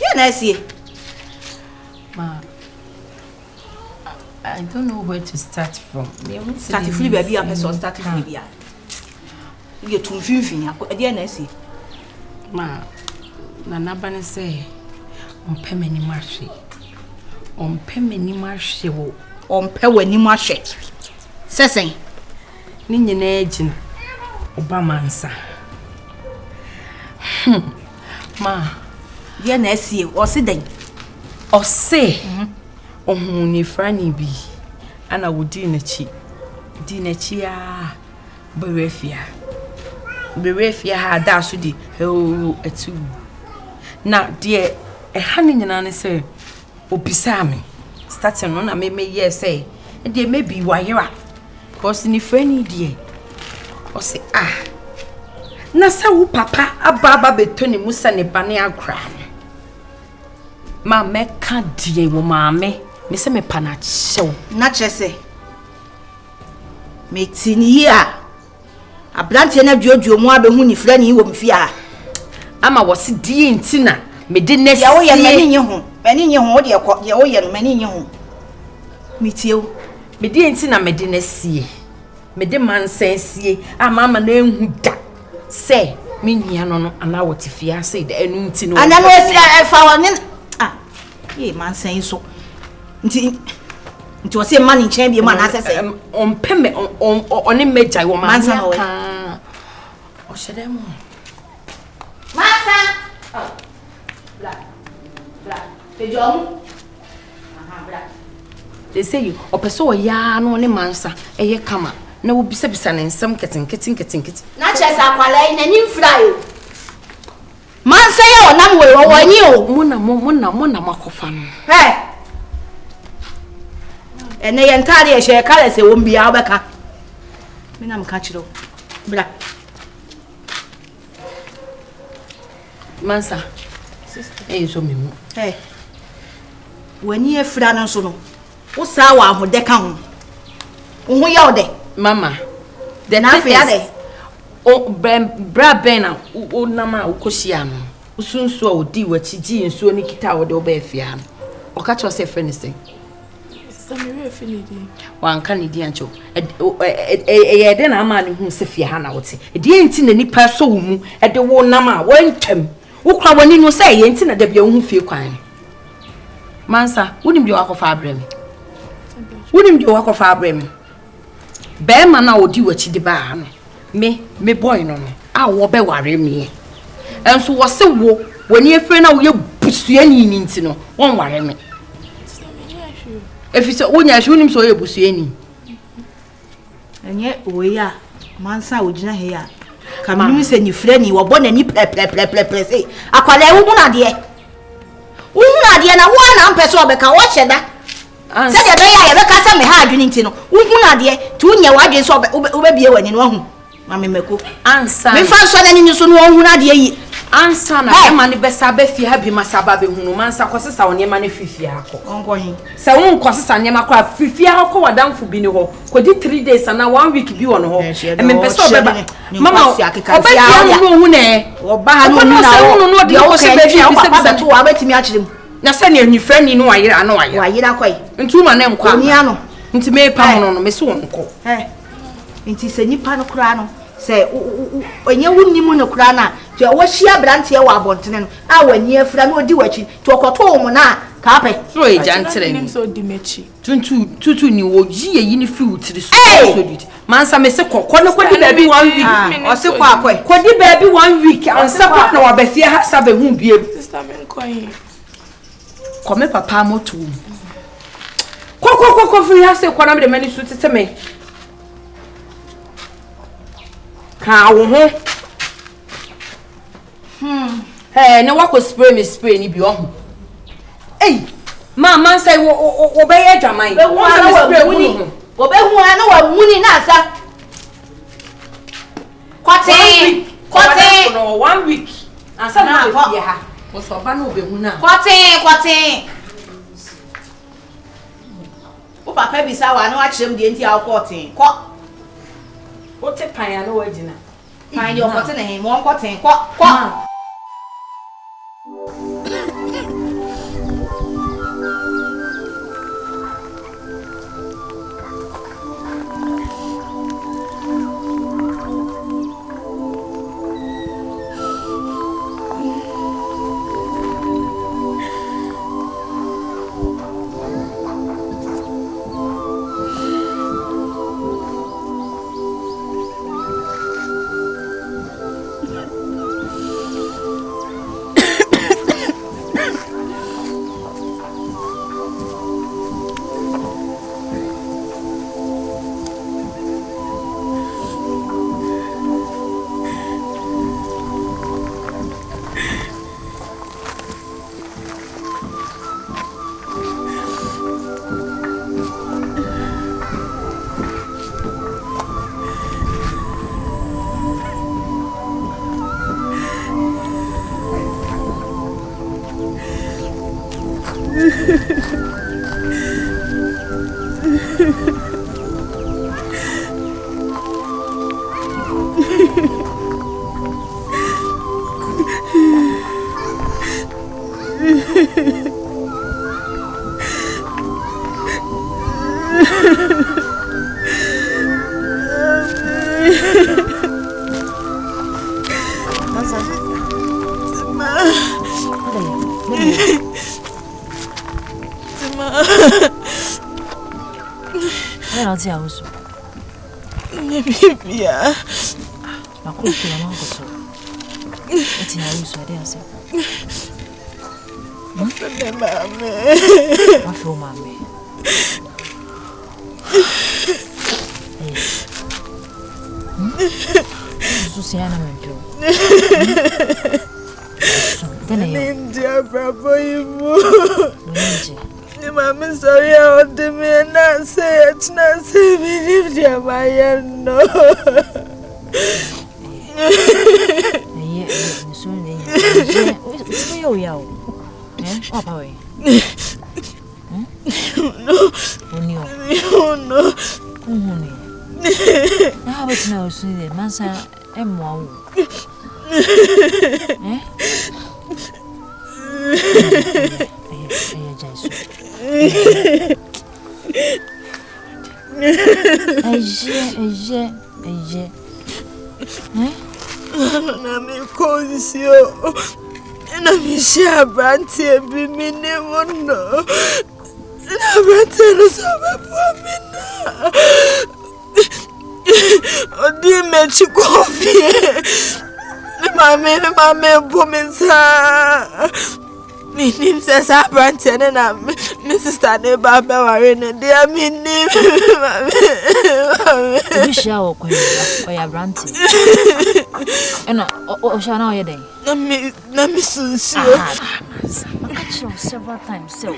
Yeah, na see. Ma, I don't know where to start from. Start free baby, I person start free baby. You too finfin. Yeah, na see. Ma, na nabane say, ompe meni marche. Ompe meni marche wo. Ompe wani marche. Sesen. Ni nyina agina. Oba Mansa. Ma, yeah, na see. O se den. O se. Ohun ni frani bi. Ana wodi nachi. Di nachi a berefia. Berefia ha da so di etu. Na de ha ni nyina ne say obisa me. Starting no na me yes say. E de maybe wayera. Cause ni frani die. O say na sa wo papa ababa betoni musa ne bane akra. Ma meka die wo maame. Me se me pana chew. Na chese. Me tini ya. Ablante na duoduo mu abehu ni frani wo mfia. Ama wo se die ntina me de nesi. Ya wo ye mani nye ho. Mani nye ho wo de ekọ. Ya wo ye no mani nye ho. Me tie wo. Me die ntina me de nesi. Me de mansensie ama na enhu da. Se me nua no ana wo te fia se de enu nti no. Ana no esi fa woni ye mansen so. Nti wo se mani nchen bi ma na sese. Ompeme oni meja wo Mansa ka. O shedemo. Mansa. Bla. Pejom. Bla. They say you opeso ya no ne Mansa eye kama. Na wo bisa ne nsem keten. Na chesa kwala ina ni mfra yo. Mansa ya onam we wo wani o. Muna makofa no. Ene ye ntade ye hye kala se wo mbia obeka. Me na mka chiro. Bra. Mansa. Sister. So memu. Wani efra no so no. Wo sa wa ahode ka ho. Wo ho ya ode. Mama. The na fe ade. O bra bena o nama ukoshia no. Usunsu a odi wachi gi nsuo ni kita wo de obefia no. O ka cho se friend say. Samiri finidi. Wanka ni di ancho. E de na ama ne hu se fie ha na wote. E de enti na nipa so wo mu e de wo nama wantwam. Wo kra woni no say ye enti na da bia wo hu fie kwan. Mansa, wonim de wakofa abrem. Wonim de wakofa abrem. Be ma na odi wachi de ba no. Me boy no no. A wo be ware me. Enso wo se wo woni efre na wo ye busuani ni nti no. Won ware me. If you wonya hwunim so ye busuani. Enye oya Mansa ogina he ya. Kaminu se ni frani wo bo na ni ple say. Akwala wo mu na de. Wo mu na de na wo na mpese obeka wo hyeda. Se de be ya ye be ka se me ha adwini nti no. Wo mu na de tu nya wa adwin so obebie wani no hu. Ma me meko. Ansa. Me fa so na ni so no hu na de yi. Ansa na ema ne besa be fie ha bi masaba be hunu Mansa kwosesa woni ema ne fifia akọ. Onko hin. Se won kwosesa ne ema kwa fifia akọ wadamfo bi ne ho. Kodi 3 days na 1 week bi won ho. E me pese obeba. Mama obefia no hu ne. Oba ha no na. Se won no de ko se be fia bi se bisa to wa betimi akirem. Na se ne ni frani no wayira no wayira. Wayira kwai. Ntu ma ne nkwa. Oni ano. Nti me pa no me se won ko. Nti se nipa no kura no. Se onye wunnimu no kura na je wo hia brante e wa abontene no a wani afra no odi wachi to okoto mu na ka pe so e jantere ni so di mechi tutu ni wo yi yi ni fi wutiri so dit Mansa me se kokko no kodi baabi 1 week o se kwa akoy kodi baabi 1 week ansa kwa na wabafie ha sabe hu biem sister me nkoyin kome papa moto kokko free ha se kwa na me mani su tete me ka wo ho ne wako spray ni bi ohu mama say wo be ye dwaman wo say spray wuni wo be hu ana wa muni na asa kote no 1 week asa na be fie ha wo so ba na obe hu na kote wo papa bi sa wa na wa kirem de nti a kote ko wo te pan ya na wa gina pan de kote na he mo kote ko I also. Yeah. I could feel a month or so. It's in a house, I dare say. I feel mammy. Susanna went to. Then I India, Bravo, you Mamma, sorry, I want to me and not say it's not saving if you're my no. Soon, yo, eh? Up away. No, how it's now, see, Mansa, and wow. Eh? I'm calling you. And I'm sure Branty be me never know. And I'm telling us about women. Oh, dear, met you coffee. My man, woman, sir. My name says Branty, and I'm Mrs. Stanley Barbara, and dear me name. You shall or your Branty. And oh, shall know your day. Let me soon see you several times. So,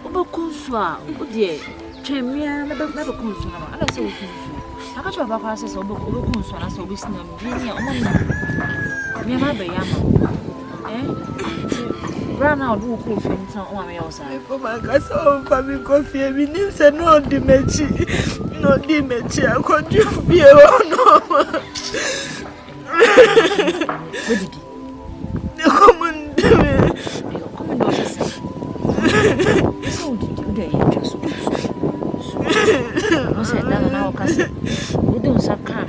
Obakunswa, oh dear, Chemia, never Kunswa. I don't say, I got your papa says Obakunswa, so we snap me, my baby. Eh? Run out, who could find some outside. Oh, my God, so family coffee, we need to know the Mechi. No, the Mechi, I could you fear or no? Common, so did you day? I said, now, cousin, we don't succumb.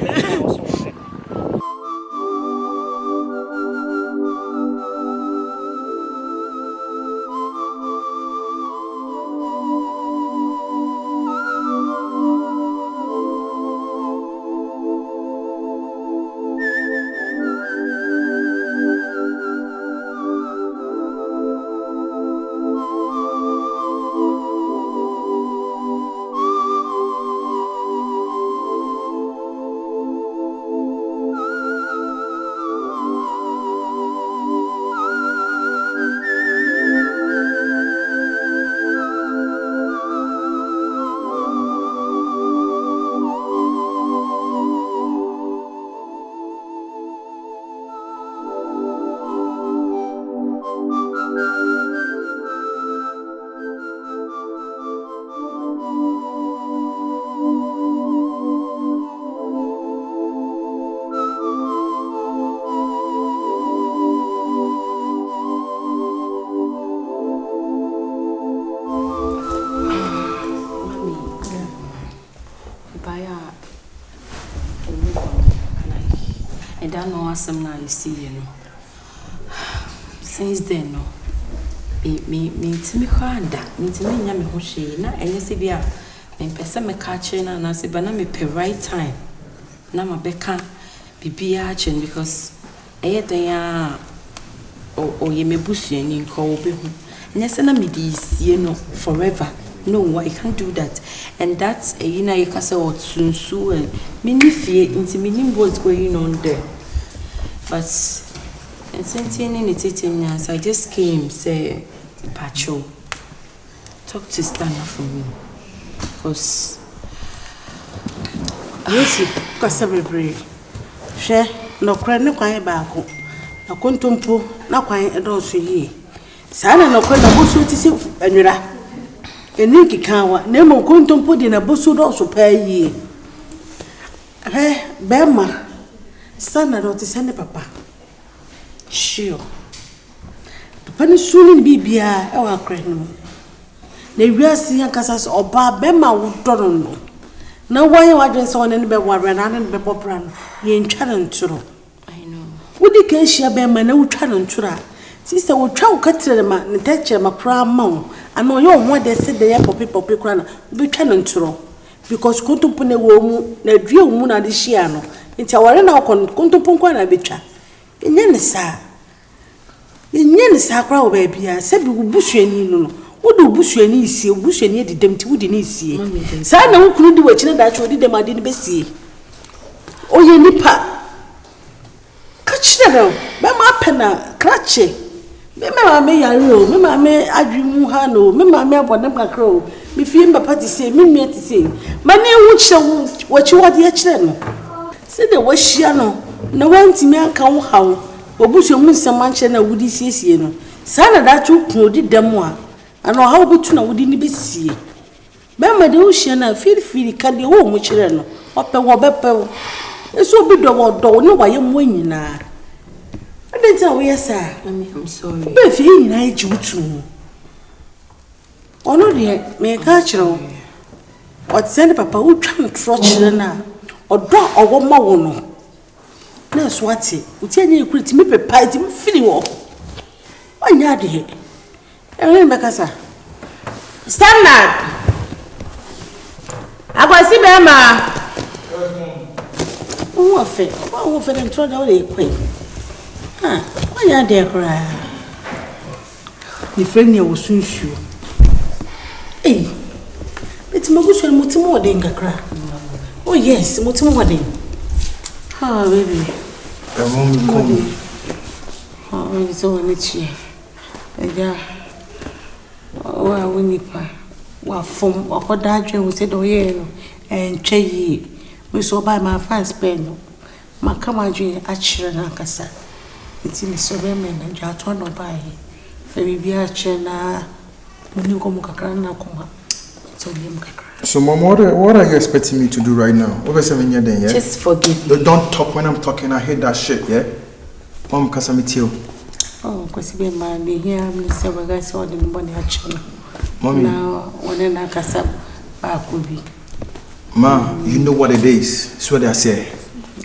Some now you see, you know. Since then, no, me to me cranda, me to me yammy hoshi, na and you see, be a person me catching and I say, but me pay right time. Now my becca be arching because they are or ye may bush and call be home. And yes, and me this, you know, forever. No, I can't do that. And that's a you can say, or soon and many fear into meaning what's going on there. But and since I just came say Pacho talk to Stana for me because yes kasa bebre hwe no kra ne kwan ba ko na kontompo na kwan edo so yi Sana no kwa na bosu ti se anwira. Eni kikawa na mo kontompo di na bosu do so pa yi. Bema. Sana do ti sene papa. Sure. Papa ni suni bibia e wa kra no. Na wiase yankasa so oba bema wo doro no. Na waye wadwen se wona ne be ware na ne be popra no. Ye ntwa no nturo. I know. Wodi ka hia bema na wotwa no nturo a. Sister wo twa wo katere ma ne teche makra ma wo. Ano ye wo de se de ya popi kra na. Wo twa no nturo. Because kontompo ne wo mu na due wo mu na de hia no. Nti aware na kontompo kwa na betwa. Enye ne saa. Enye ne saa kra wo ba bia se bi wo busuani no no. Wodu busuani isie, busuani edidem ti wodi ne isie. Saa na wo kunu di wachine da chodi dem ade ne besie. Oye nipa. Ka chire no, be ma pena krache. Me ma me yare o, me ma me adwimu ha no, me ma me abodem kakra o. Me fie mbapa ti se, me mia ti se. Ma ne wu chire wo chi wode a chire no. Se de wo hia no, na wanti me anka wo hawo. Obusu mu nsam anche na wudi siesie no. Saa na da chu kun odi dem a. Ano how betu na wudi ni besie. Be ma de wo hia na feel ka de wo mu chire no. Ope wo bepe wo. Eso bi do wo ne waye mo nyina. Ade ntia wo yesa. Mami, I'm sorry. Be fi nyina eji wutu. Ono de me ka chire wo. O tsende papa wo twa ntro chire na. Odo owo ma wo no. Na so ate. Uti anya ekuriti me pepa iti me feel wo. Onya de. Ewe mbekasa. Standard. Akwasi bema. Wo fe ntro da wo le kwen. Onya de kra. Ni friend ne wo sunsuo. Beti magusu ni mutimu wade ngakra. Oh yes, mutimu wade. Baby. Mom, come. It's all in here. Yeah. We need from what that we said, oh, yeah, and Chay. We saw by my first pen. My commander, actually, Nankasa. It's in the Sovereign and Jatono by. Baby, Achena. So, Mom, what are you expecting me to do right now? Over 7 years, then, yeah? Just forgive me. Don't talk when I'm talking. I hate that shit, yeah? Mom, because I'm with you. Oh, because be man, be here. I'm several guys who are the money action. Mommy. Now, when I can back will be. Ma, you know what it is. It's what I say.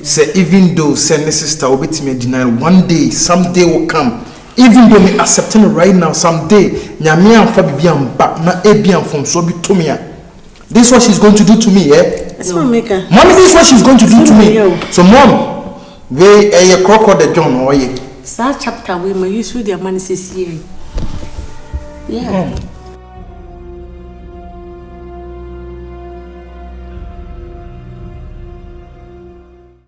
Say, even though send sister will be to me denial, one day, someday will come. Even though me accepting it right now, someday, nyame amfa bibiam back na ebiam from so be to me. This is what she's going to do to me, eh? No. Mommy, this is what she's going to do to me. So, Mom, we a crocodile John or ye. Sa chapter we may use with their money says here. Yeah.